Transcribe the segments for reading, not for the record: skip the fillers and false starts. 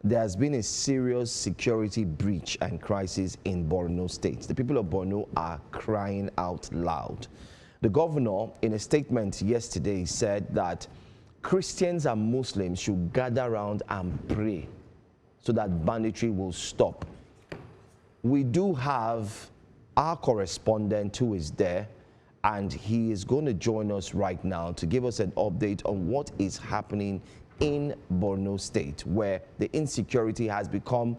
there has been a serious security breach and crisis in Borno State. The people of Borno are crying out loud. The governor, in a statement yesterday, said that Christians and Muslims should gather around and pray so that banditry will stop. We do have our correspondent who is there, and he is going to join us right now to give us an update on what is happening in Borno State, where the insecurity has become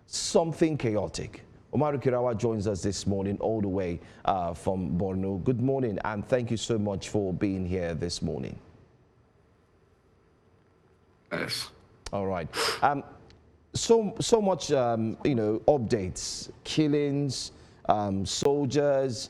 something chaotic. Umaru Kirawa joins us this morning all the way from Borno. Good morning, and thank you so much for being here this morning. Yes. All right. So much, updates, killings, soldiers,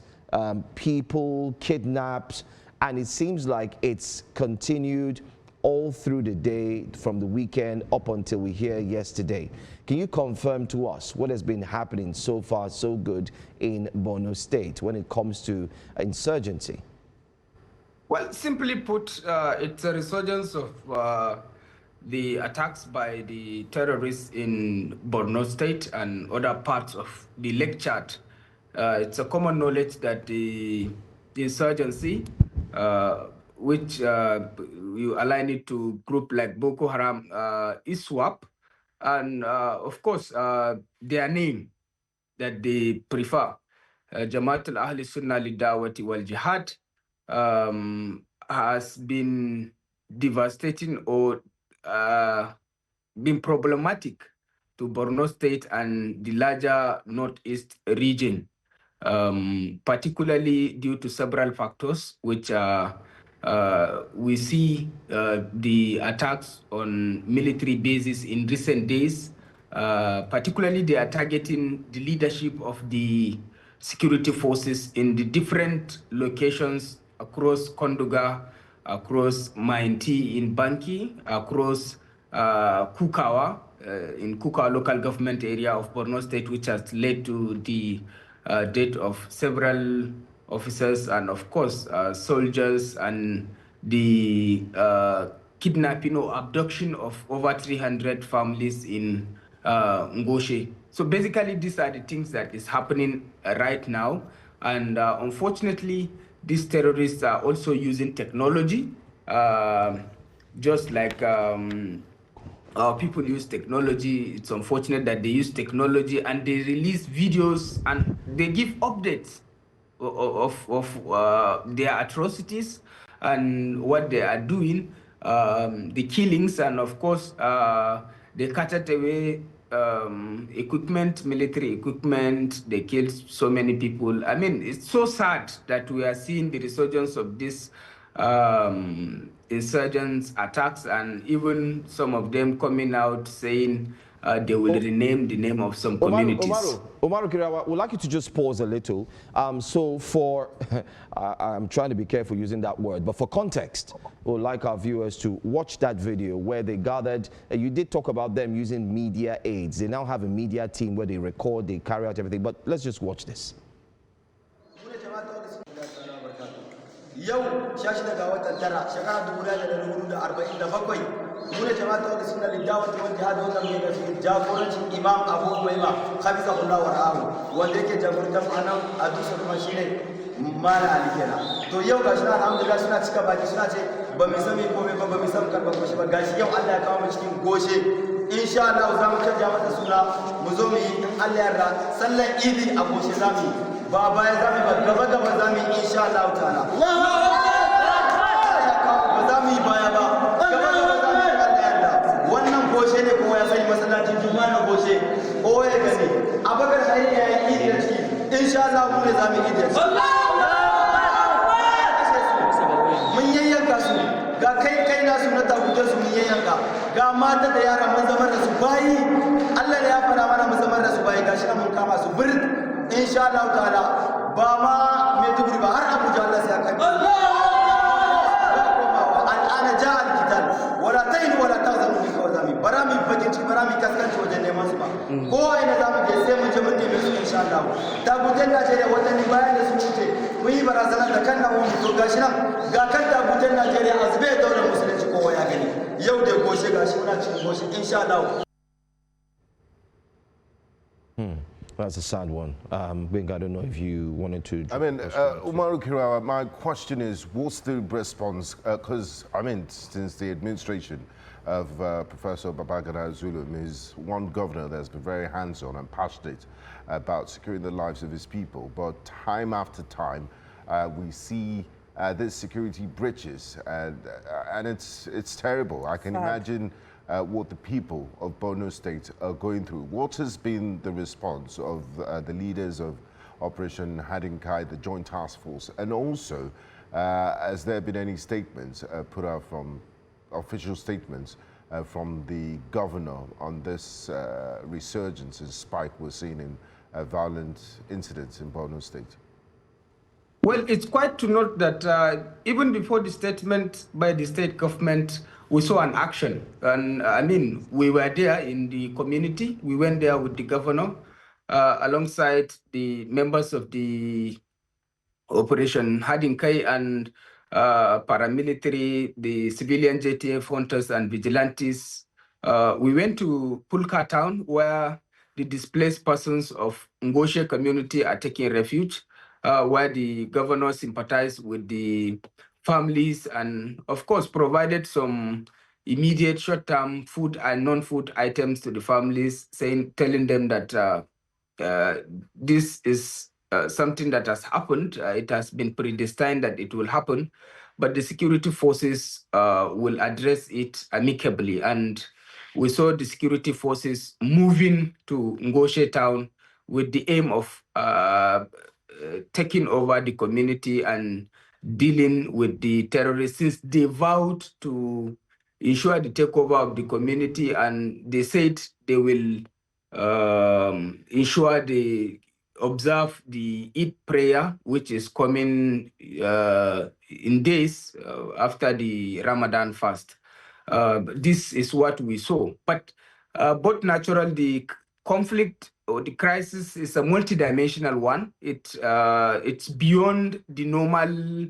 people kidnapped, and it seems like it's continued all through the day from the weekend up until we hear yesterday. Can you confirm to us what has been happening so far so good in Borno State when it comes to insurgency? Well, simply put, it's a resurgence of the attacks by the terrorists in Borno State and other parts of the Lake Chad. It's a common knowledge that the insurgency, which you align it to group like Boko Haram, ISWAP, and of course their name that they prefer, Jamaat al-Ahli Sunnah Lidawati wal Jihad, has been devastating or been problematic to Borno State and the larger Northeast region, particularly due to several factors, which we see the attacks on military bases in recent days. Particularly, they are targeting the leadership of the security forces in the different locations across Konduga, across Mainti in Banki, across Kukawa, in Kukawa local government area of Borno State, which has led to the death of several officers and, of course, soldiers, and the kidnapping or abduction of over 300 families in Ngoshe. So basically, these are the things that is happening right now. And unfortunately, these terrorists are also using technology, just like people use technology. It's unfortunate that they use technology and they release videos and they give updates of their atrocities and what they are doing, the killings, and of course they carted away equipment, military equipment. They killed so many people. I mean, it's so sad that we are seeing the resurgence of this insurgents attacks, and even some of them coming out saying they will rename the name of some communities. Umaru Kirawa, would like you to just pause a little. So for, I'm trying to be careful using that word, but for context, we'd like our viewers to watch that video where they gathered. You did talk about them using media aids. They now have a media team where they record, they carry out everything, but let's just watch this. Yau shashi daga watan tara shekara 1447 mu ne jama'a ta sunna lidawati wal jihad wannan mai gaske jagorancin Imam Abu Ubayma Khabisahullah wa ra'ahu wanda yake jagorantar anan a dusa kuma shine Mala Ali kenan. To yau gashi na alhamdulillah suna cika baki suna ce ba mu sami komai ba mu san karban goshi ba, gashi yau Allah ya kawo mu cikin goshe. Insha Allah za mu canja mata suna mu zo mu yi in Allah ya yarda sallar Idi a goshe za mu yi. Ba baya za mu ba gaba za mu yi insha Allah ta'ala. Ba za mu yi baya ba, gaba za mu yi Allah yarda. Wannan goshe ne kowa ya sani masallacin Juma'a na goshe kowa ya gani. Abakar Hari ya yi Idi da ciki insha Allah mu ne za mu yi Idi da ciki. Mun yayyanka su ga kai nasu na tagutar su mun yayyanka, ga mata da yara mun zama da su bayi. Allah ne ya fara mana mun zama da su bayi, gashi na mun kama su bir. Insha Allah ta'ala ba ma Maiduguri ba har Abuja Allah sai aka al'ana ja al-kitab wala tayin wala tazanu bi kawzami barami bakin ciki barami kaskanci wajen neman su ba ko ina zamu je sai mun je mun neme su insha Allah ta gudun Najeriya watanni bayan da su wuce mun yi barazana da kan nan mu to gashi nan ga kan ta gudun Najeriya azbe daular musulunci kowa ya gani yau da goshe gashi muna cikin goshe insha Allah. That's a sad one. Benga, I don't know if you wanted to... I mean, Umaru Kirawa, my question is, what's the response? Because, I mean, since the administration of Professor Babagana Zulum is one governor that's been very hands-on and passionate about securing the lives of his people. But time after time, we see these security breaches, and it's terrible. I can imagine what the people of Borno State are going through. What has been the response of the leaders of Operation Hadinkai, the Joint Task Force, and also has there been any statements put out from official statements from the governor on this resurgence and spike we're seeing in violent incidents in Borno State? Well, it's quite to note that even before the statement by the state government, we saw an action. And I mean, we were there in the community. We went there with the governor alongside the members of the Operation Hadinkai and paramilitary, the civilian JTF hunters and vigilantes. We went to Pulka town where the displaced persons of Ngoshe community are taking refuge, where the governor sympathized with the families and, of course, provided some immediate short-term food and non-food items to the families, telling them that this is something that has happened. It has been predestined that it will happen, but the security forces will address it amicably. And we saw the security forces moving to Ngoshe town with the aim of taking over the community and dealing with the terrorists, since they vowed to ensure the takeover of the community, and they said they will ensure they observe the Eid prayer, which is coming in days after the Ramadan fast. This is what we saw. But both natural, the conflict or the crisis is a multidimensional one. It's beyond the normal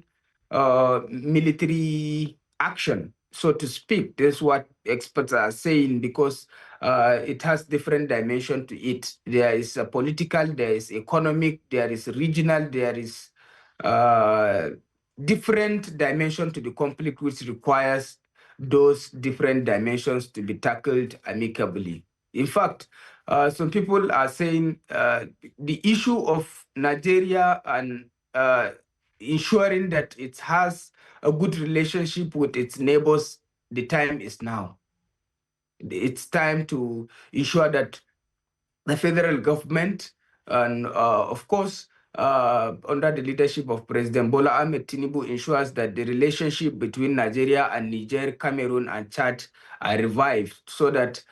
military action, so to speak. That's what experts are saying, because it has different dimension to it. There is a political, there is economic, there is regional, there is different dimension to the conflict, which requires those different dimensions to be tackled amicably. In fact, some people are saying the issue of Nigeria and ensuring that it has a good relationship with its neighbors, the time is now. It's time to ensure that the federal government and, of course, under the leadership of President Bola Ahmed Tinubu, ensures that the relationship between Nigeria and Niger, Cameroon, and Chad are revived, so that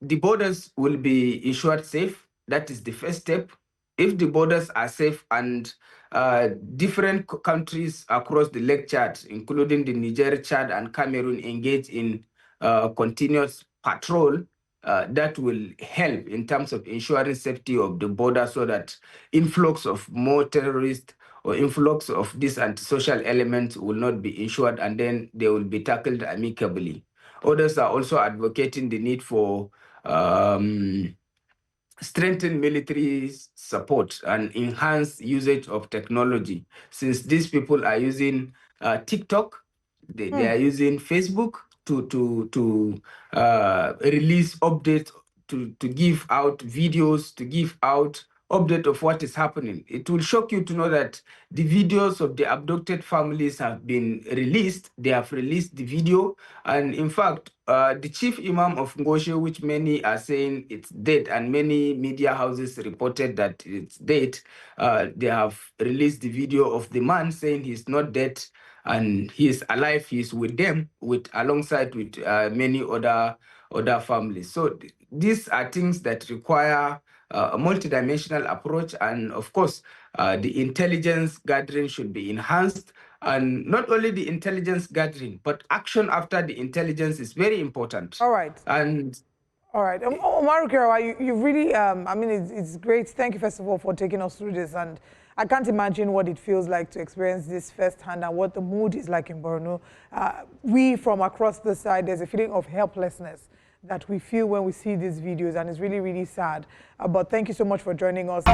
the borders will be ensured safe. That is the first step. If the borders are safe and different countries across the Lake Chad, including the Niger, Chad, and Cameroon, engage in continuous patrol, that will help in terms of ensuring safety of the border, so that influx of more terrorists or influx of these antisocial elements will not be ensured, and then they will be tackled amicably. Others are also advocating the need for strengthen military support and enhance usage of technology, since these people are using TikTok, they are using Facebook to release updates, to give out videos, to give out update of what is happening. It will shock you to know that the videos of the abducted families have been released. They have released the video. And in fact, the chief imam of Ngoshe, which many are saying it's dead, and many media houses reported that it's dead, they have released the video of the man saying he's not dead and he is alive, he is with them, alongside with many other families. So these are things that require a multidimensional approach, and of course, the intelligence gathering should be enhanced. And not only the intelligence gathering, but action after the intelligence is very important. All right. And all right. Umaru Kirawa, you really, I mean, it's great. Thank you, first of all, for taking us through this. And I can't imagine what it feels like to experience this firsthand and what the mood is like in Borno. We from across the side, there's a feeling of helplessness that we feel when we see these videos, and it's really, really sad. But thank you so much for joining us.